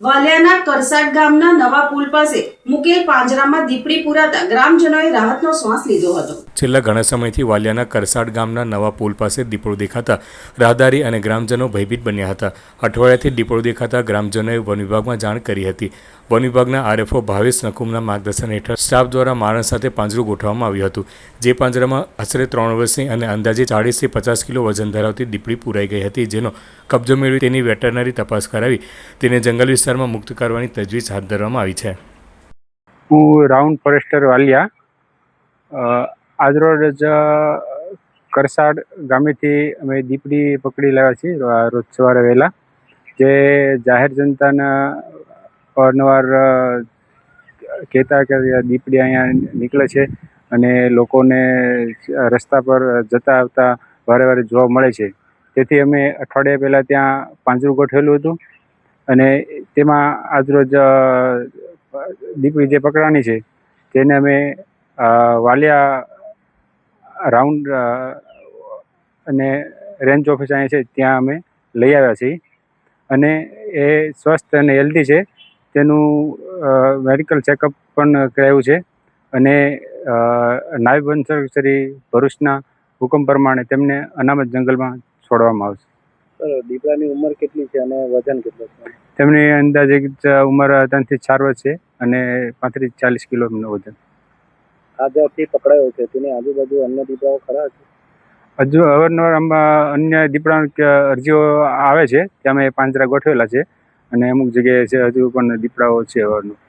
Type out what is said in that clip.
વાલિયાના કરસાડ ગામના નવા પુલ પાસે મુકેલ પાંજરામાં દીપડી પુરાતા ગ્રામજનોએ રાહતનો શ્વાસ લીધો હતો. છેલ્લા ઘણા સમયથી વાલિયાના કરસાડ ગામના નવા પુલ પાસે દીપડો દેખાતા રાહદારી અને ગ્રામજનો ભયભીત બન્યા હતા. અઠવાડિયાથી દીપડો દેખાતા ગ્રામજનોએ વન વિભાગમાં જાણ કરી હતી. વન વિભાગના આરએફઓ ભાવેશ નકુમના માર્ગદર્શન હેઠળ સ્ટાફ દ્વારા માણસ સાથે પાંજરું ગોઠવવામાં આવ્યું હતું. જે પાંજરામાં આશરે 3 વર્ષની અને અંદાજે 40 થી 50 કિલો વજન ધરાવતી દીપડી પુરાઈ ગઈ હતી, જેનો કબજો મેળવી તેની વેટરનરી તપાસ કરાવી તેને જંગલ વિસ્તારમાં મુક્ત કરવાની તજવીજ હાથ ધરવામાં આવી છે. હું રાઉન્ડ ફોરેસ્ટર વાલિયા આજરોજ કરસાડ ગામેથી અમે દીપડી પકડી લાવ્યા છીએ રોજ સવારે વહેલા. જે જાહેર જનતાના અવારનવાર કહેતા કે દીપડી અહીંયા નીકળે છે અને લોકોને રસ્તા પર જતા આવતા વારે વારે જોવા મળે છે. તેથી અમે અઠવાડિયા પહેલાં ત્યાં પાંજરું ગોઠવેલું હતું અને તેમાં આજરોજ દીપડી જે પકડવાની છે તેને અમે વાલિયા રાઉન્ડ અને રેન્જ ઓફિસ અહીંયા છે ત્યાં અમે લઈ આવ્યા છીએ અને એ સ્વસ્થ અને હેલ્ધી છે. તેનું મેડિકલ ચેકઅપ પણ કરાવ્યું છે અને નાયબ વન સંરક્ષક ભરૂચના હુકમ પ્રમાણે તેમને અનામત જંગલમાં છોડવામાં આવશે. દીપડાની ઉંમર કેટલી છે અને વજન કેટલું છે? તેમની અંદાજે ઉંમર 3 થી 4 વર્ષ છે અને 35-40 કિલોનું વજન. આ જ્યાંથી પકડાયો છે તેની આજુબાજુ અન્ય દીપડાઓ ખરા છે? હજુ અવારનવાર અન્ય દીપડાની અરજીઓ આવે છે ત્યાં અમે પાંજરા ગોઠવેલા છે અને અમુક જગ્યાએ છે હજુ પણ દીપડાઓ છે અવારનવાર.